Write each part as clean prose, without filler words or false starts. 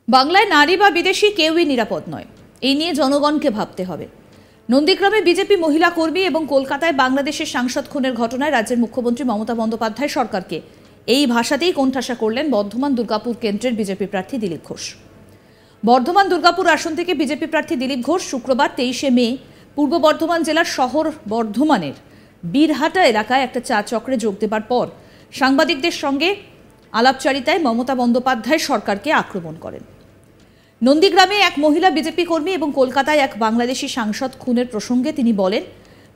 বাংলায় নারী বা বিদেশি কেউই নিরাপদ নয়, এই নিয়ে জনগণকে ভাবতে হবে। নন্দীগ্রামে বিজেপি মহিলা কর্মী এবং কলকাতায় বাংলাদেশের সাংসদ খুনের ঘটনায় রাজ্যের মুখ্যমন্ত্রী মমতা বন্দ্যোপাধ্যায় সরকারকে এই ভাষাতেই কোণঠাসা করলেন বর্ধমান দুর্গাপুর কেন্দ্রের বিজেপি প্রার্থী দিলীপ ঘোষ। বর্ধমান দুর্গাপুর আসন থেকে বিজেপি প্রার্থী দিলীপ ঘোষ শুক্রবার 23শে মে পূর্ব বর্ধমান জেলার শহর বর্ধমানের বীরহাটা এলাকায় একটা চা চক্রে যোগ দেবার পর সাংবাদিকদের সঙ্গে আলাপচারিতায় মমতা বন্দ্যোপাধ্যায় সরকারকে আক্রমণ করেন। নন্দীগ্রামে এক মহিলা বিজেপি কর্মী এবং কলকাতায় এক বাংলাদেশি সাংসদ খুনের প্রসঙ্গে তিনি বলেন,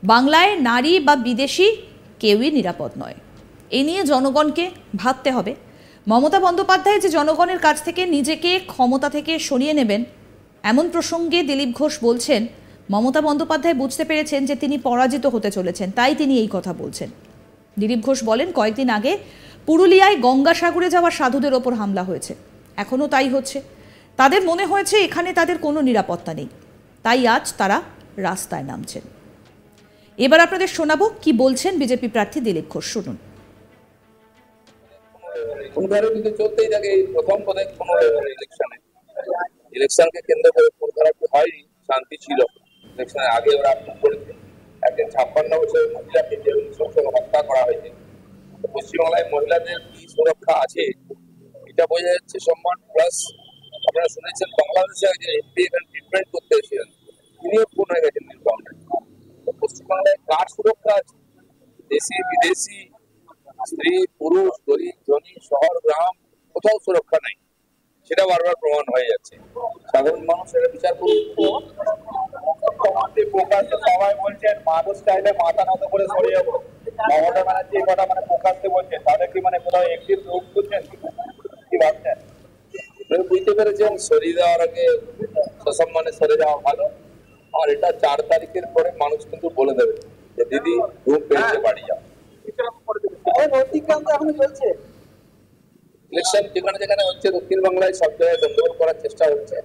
বাংলায় নারী বা বিদেশি কেউই নিরাপদ নয়, এ নিয়ে জনগণকে ভাবতে হবে। মমতা বন্দ্যোপাধ্যায় যে জনগণের কাছ থেকে নিজেকে ক্ষমতা থেকে সরিয়ে নেবেন, এমন প্রসঙ্গে দিলীপ ঘোষ বলছেন, মমতা বন্দ্যোপাধ্যায় বুঝতে পেরেছেন যে তিনি পরাজিত হতে চলেছেন, তাই তিনি এই কথা বলছেন। দিলীপ ঘোষ বলেন, কয়েকদিন আগে পুরুলিয়ায় গঙ্গাসাগরে যাওয়া সাধুদের ওপর হামলা হয়েছে, এখনও তাই হচ্ছে। তাদের মনে হয়েছে এখানে তাদের কোনো নিরাপত্তা নেই, তাই আজ তারা রাস্তায় নামছেন। এবার আপনাদের শোনাবো কি বলছেন বিজেপি প্রার্থী দিলীপ ঘোষ, শুনুন। চলতেই থাকে প্রথম ইলেকশনকে কেন্দ্র করে খুন খারাপি হয়নি, শান্তি ছিল। ইলেকশনের আগে ওরা আক্রমণ করেছে, একজন 56 বছরের মহিলাকে যে হত্যা করা হয়েছে। পশ্চিমবাংলায় মহিলাদের কি সুরক্ষা আছে এটা বোঝা যাচ্ছে। সম্মান প্লাস আপনারা শুনেছেন বাংলাদেশে একজন এমপি এখানে ট্রিটমেন্ট করতে এসেছিলেন, তিনিও খুন হয়ে গেছেন নীলফামারীতে। পশ্চিমবাংলায় কার সুরক্ষা আছে? দেশি বিদেশি, স্ত্রী পুরুষ, গরিব ধনী, শহর গ্রাম, কোথাও সুরক্ষা নাই, সেটা বারবার প্রমাণ হয়ে যাচ্ছে। সাধারণ মানুষ এটা বিচার করুন। সবাই বলছেন মানুষ চাইলে মাথা নত করে সরে যাবো, মমতা ব্যানার্জি কথা প্রকাশ্যে বলছেন, তাদের কি কোথাও একটি রোগ করছেন, কি ভাবছেন? বুঝতে পেরেছেন সরিয়ে দেওয়ার আগে সসম্মানে সরে যাওয়া ভালো। আর এটা 4 তারিখের পরে মানুষ কিন্তু বলে দেবে যে দিদি ঘুম পেয়েছে, বাড়ি যাও। ইলেকশন যেখানে যেখানে হচ্ছে দক্ষিণ বাংলায় সব জায়গায় গন্ডগোল করার চেষ্টা হচ্ছে,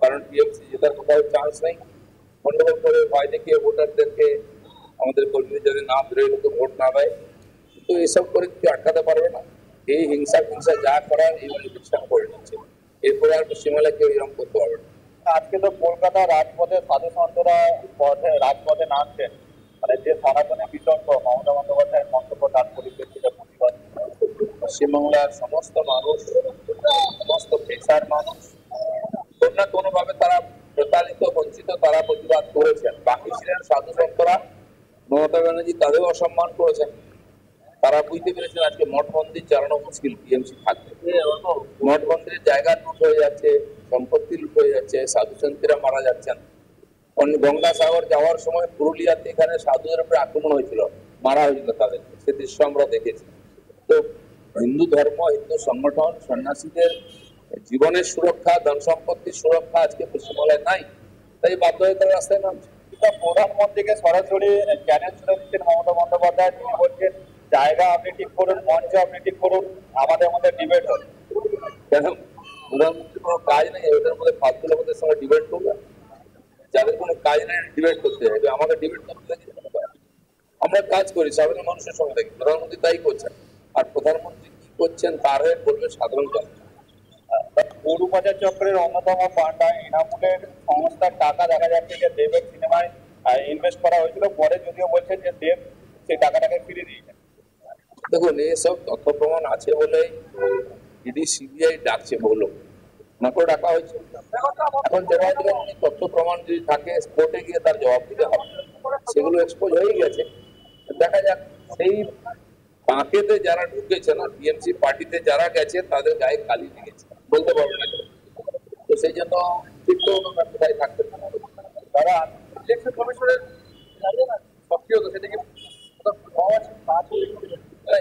কারণ টিএমসি জেতার কোথাও চান্স নেই। গন্ডগোল করে ভয় দেখিয়ে ভোটারদেরকে, আমাদের কর্মীদের যদি না বেরোয় লোকে ভোট না দেয়, কিন্তু এসব করে কিছু আটকাতে পারবে না। এই হিংসা যা করার এইবার ইলেকশন করে নিচ্ছে, এরপরে আর পশ্চিমবাংলায় কেউ এরকম করতে পারবে না। আজকে তো কলকাতা রাজপথে সাধু সন্তরা রাজপথে নামছেন, যে সনাতনী বিতর্ক মমতা বন্দ্যোপাধ্যায়ের মন্তব্য তার পরিপ্রেক্ষিতে প্রতিবাদ। পশ্চিমবাংলার সমস্ত মানুষ, সমস্ত পেশার মানুষ কোন না কোনো ভাবে তারা প্রতারিত, বঞ্চিত, তারা প্রতিবাদ করেছেন। বাকি ছিলেন সাধু সন্তরা, মমতা ব্যানার্জি তাদেরও অসম্মান করেছেন। তারা বুঝতে পেরেছেন আজকে মঠ মন্দির চালানো মুশকিল, টিএমসি থাকবে। মঠ মন্দিরের জায়গা লুট হয়ে যাচ্ছে, সম্পত্তি লুট হয়ে যাচ্ছে, সাধু সন্তীরা মারা যাচ্ছেন। গঙ্গাসাগর যাওয়ার সময় পুরুলিয়াতে এখানে সাধুদের উপরে আক্রমণ হয়েছিল, মারা হয়েছিল তাদের, সে দৃশ্য আমরা দেখেছি। তো হিন্দু ধর্ম, হিন্দু সংগঠন, সন্ন্যাসীদের জীবনের সুরক্ষা, ধন সম্পত্তির সুরক্ষা আজকে পশ্চিমবাংলায় নাই, তাই বাধ্য হয়ে তারা রাস্তায় নামছে। প্রধানমন্ত্রীকে সরাসরি চ্যালেঞ্জ ছুড়ে দিচ্ছেন মমতা বন্দ্যোপাধ্যায়। তিনি বলছেন জায়গা আপনি ঠিক করুন, মঞ্চ আপনি ঠিক করুন, আমাদের মধ্যে ডিবেট হবে। কেন প্রধানমন্ত্রীর কোনো কাজ নেই ওদের মধ্যে ফালতু লোকদের সঙ্গে ডিবেট করবে? যাদের কোনো কাজ নেই ডিবেট করতে হবে, আমাদের ডিবেট করতে আমরা কাজ করি সাধারণ মানুষের সঙ্গে থাকি, প্রধানমন্ত্রী তাই করছেন। আর প্রধানমন্ত্রী কি করছেন তার হয়ে বলবে সাধারণ জনতা। গরু পাচার চক্রের অন্যতম পান্ডা এনামুলের সংস্থার টাকা দেখা যাচ্ছে যে দেবের সিনেমায় ইনভেস্ট করা হয়েছিল, পরে যদিও বলছেন যে দেব সেই টাকাটাকে ফিরিয়ে দিয়েছেন। দেখুন এসব তথ্য প্রমাণ আছে বলেই ইডি সিবিআই ডাকছে, বললো না করে ডাকা হয়েছে। এখন জবাব দেবেন উনি, তথ্য প্রমাণ যদি থাকে কোর্টে গিয়ে তার জবাব দিতে হবে। সেগুলো এক্সপোজ হয়ে গেছে, দেখা যাক। সেই বাঁকেতে যারা ঢুকেছে না, টিএমসি পার্টিতে যারা গেছে তাদের গায়ে কালি লেগেছে, বলতে পারবে না। তো সেই জন্য ঠিকঠাক কোথায় থাকতে তারা ইলেকশন কমিশনের সক্রিয়তা, সেটাকে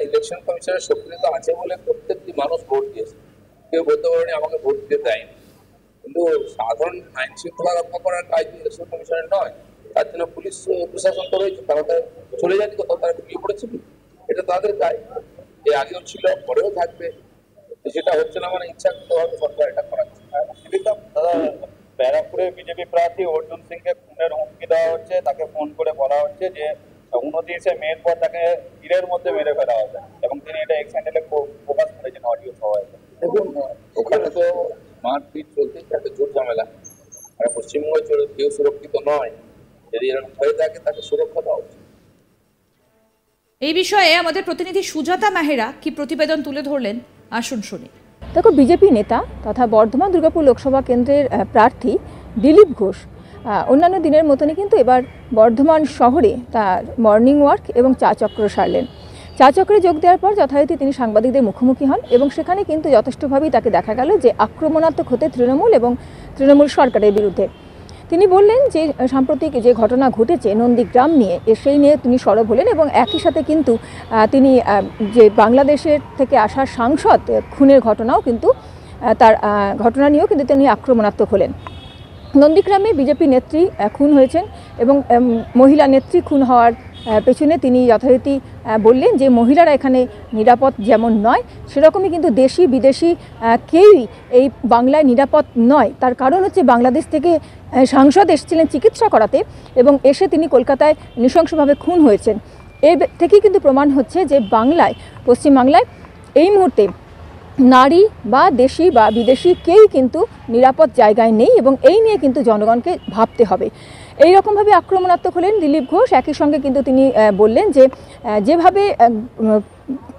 ইলেকশন কমিশনের সক্রিয়তা আছে বলে প্রত্যেকটি মানুষ ভোট দিয়েছে। কেউ বলতে পারেনি আমাকে ভোট দিতে দেয়নি, কিন্তু সাধারণ আইন শৃঙ্খলা রক্ষা করার কাজ ইলেকশন কমিশনের নয়। তার জন্য পুলিশ প্রশাসন তো রয়েছে, তারা তো চলে যায়নি কোথাও, তারা ঢুকিয়ে পড়েছিল, এটা তাদের কাজ। এর আগেও ছিল, পরেও থাকবে। সেটা হচ্ছে না মানে ইচ্ছাকৃতভাবে সরকার এটা করাচ্ছে। দাদা, ব্যারাকপুরে বিজেপি প্রার্থী অর্জুন সিংকে খুনের হুমকি দেওয়া হচ্ছে, তাকে ফোন করে বলা হচ্ছে যে 29শে মের পর তাকে তীরের মধ্যে মেরে ফেলা হবে, এবং তিনি এটা এক্স হ্যান্ডেলে প্রকাশ করেছেন অডিও সভায়। দেখুন ওখানে তো মারপিট চলতেই থাকে, জোর ঝামেলা। আর পশ্চিমবঙ্গে কেউ সুরক্ষিত নয়, যদি এরকম হয়ে থাকে তাকে সুরক্ষা দেওয়া উচিত। এই বিষয়ে আমাদের প্রতিনিধি সুজাতা মেহরা কি প্রতিবেদন তুলে ধরলেন, আসুন শুনি। দেখো, বিজেপি নেতা তথা বর্ধমান দুর্গাপুর লোকসভা কেন্দ্রের প্রার্থী দিলীপ ঘোষ অন্যান্য দিনের মতনই কিন্তু এবার বর্ধমান শহরে তার মর্নিং ওয়াক এবং চা চক্র সারলেন। চা চক্রে যোগ দেওয়ার পর যথারীতি তিনি সাংবাদিকদের মুখোমুখি হন এবং সেখানে কিন্তু যথেষ্টভাবেই তাকে দেখা গেল যে আক্রমণাত্মক হতে তৃণমূল এবং তৃণমূল সরকারের বিরুদ্ধে। তিনি বললেন যে সাম্প্রতিক যে ঘটনা ঘটেছে নন্দীগ্রাম নিয়ে, সেই নিয়ে তিনি সরব হলেন এবং একই সাথে কিন্তু তিনি যে বাংলাদেশের থেকে আসা সাংসদ খুনের ঘটনাও কিন্তু তার ঘটনা নিয়েও কিন্তু তিনি আক্রমণাত্মক হলেন। নন্দীগ্রামে বিজেপি নেত্রী খুন হয়েছেন এবং মহিলা নেত্রী খুন হওয়ার পেছনে তিনি যথারীতি বললেন যে মহিলারা এখানে নিরাপদ যেমন নয়, সেরকমই কিন্তু দেশি বিদেশি কেউই এই বাংলায় নিরাপদ নয়। তার কারণ হচ্ছে বাংলাদেশ থেকে সাংসদ এসেছিলেন চিকিৎসা করাতে এবং এসে তিনি কলকাতায় নৃশংসভাবে খুন হয়েছেন। এর থেকেই কিন্তু প্রমাণ হচ্ছে যে পশ্চিমবাংলায় এই মুহূর্তে নারী বা দেশি বা বিদেশি কেউই কিন্তু নিরাপদ জায়গায় নেই এবং এই নিয়ে কিন্তু জনগণকে ভাবতে হবে। এই রকমভাবে আক্রমণাত্মক হলেন দিলীপ ঘোষ। একই সঙ্গে কিন্তু তিনি বললেন যে যেভাবে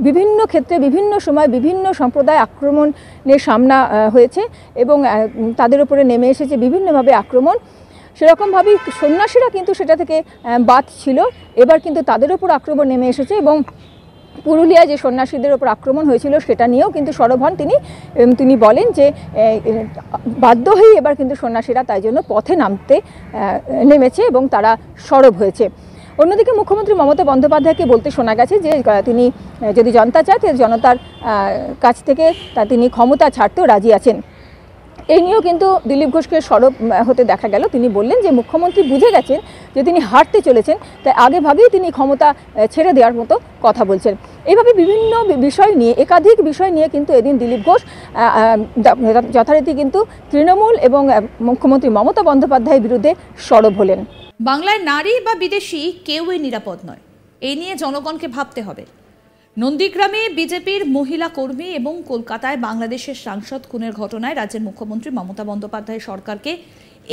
বিভিন্ন ক্ষেত্রে বিভিন্ন সময় বিভিন্ন সম্প্রদায় আক্রমণের সামনা হয়েছে এবং তাদের উপরে নেমে এসেছে বিভিন্নভাবে আক্রমণ, সেরকমভাবেই সন্ন্যাসীরা কিন্তু সেটা থেকে বাদ ছিল। এবার কিন্তু তাদের উপর আক্রমণ নেমে এসেছে এবং পুরুলিয়ায় যে সন্ন্যাসীদের ওপর আক্রমণ হয়েছিল সেটা নিয়েও কিন্তু সরব হন তিনি বলেন যে বাধ্য হয়ে এবার কিন্তু সন্ন্যাসীরা তাই জন্য পথে নামতে নেমেছে এবং তারা সরব হয়েছে। অন্যদিকে মুখ্যমন্ত্রী মমতা বন্দ্যোপাধ্যায়কে বলতে শোনা গেছে যে তিনি যদি জনতা চায় জনতার কাছ থেকে তিনি ক্ষমতা ছাড়তেও রাজি আছেন। এই নিয়েও কিন্তু দিলীপ ঘোষকে সরব হতে দেখা গেল। তিনি বললেন যে মুখ্যমন্ত্রী বুঝে গেছেন যে তিনি হারতে চলেছেন, তাই আগে ভাগেই তিনি ক্ষমতা ছেড়ে দেওয়ার মতো কথা বলছেন। এইভাবে বিভিন্ন বিষয় নিয়ে একাধিক বিষয় নিয়ে কিন্তু এদিন দিলীপ ঘোষ যথারীতি কিন্তু তৃণমূল এবং মুখ্যমন্ত্রী মমতা বন্দ্যোপাধ্যায়ের বিরুদ্ধে সরব হলেন। বাংলায় নারী বা বিদেশি কেউই নিরাপদ নয়, এই নিয়ে জনগণকে ভাবতে হবে। নন্দীগ্রামে বিজেপির মহিলা কর্মী এবং কলকাতায় বাংলাদেশের সাংসদ খুনের ঘটনায় রাজ্যের মুখ্যমন্ত্রী মমতা বন্দ্যোপাধ্যায় সরকারকে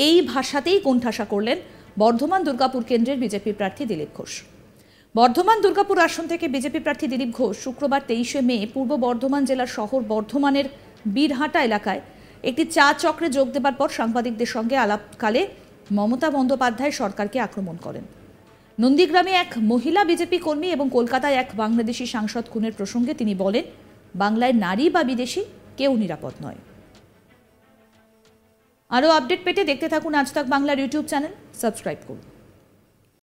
এই ভাষাতেই কোণঠাসা করলেন বর্ধমান দুর্গাপুর কেন্দ্রের বিজেপি প্রার্থী দিলীপ ঘোষ। বর্ধমান দুর্গাপুর আসন থেকে বিজেপি প্রার্থী দিলীপ ঘোষ শুক্রবার 23শে মে পূর্ব বর্ধমান জেলার শহর বর্ধমানের বীরহাটা এলাকায় একটি চা চক্রে যোগ দেবার পর সাংবাদিকদের সঙ্গে আলাপকালে মমতা বন্দ্যোপাধ্যায় সরকারকে আক্রমণ করেন। নন্দীগ্রামে এক মহিলা বিজেপি কর্মী এবং কলকাতায় এক বাংলাদেশি সাংসদ খুনের প্রসঙ্গে তিনি বলেন, বাংলায় নারী বা বিদেশি কেউ নিরাপদ নয়। আরও আপডেট পেতে দেখতে থাকুন আজ তাক বাংলার ইউটিউব চ্যানেল, সাবস্ক্রাইব করুন।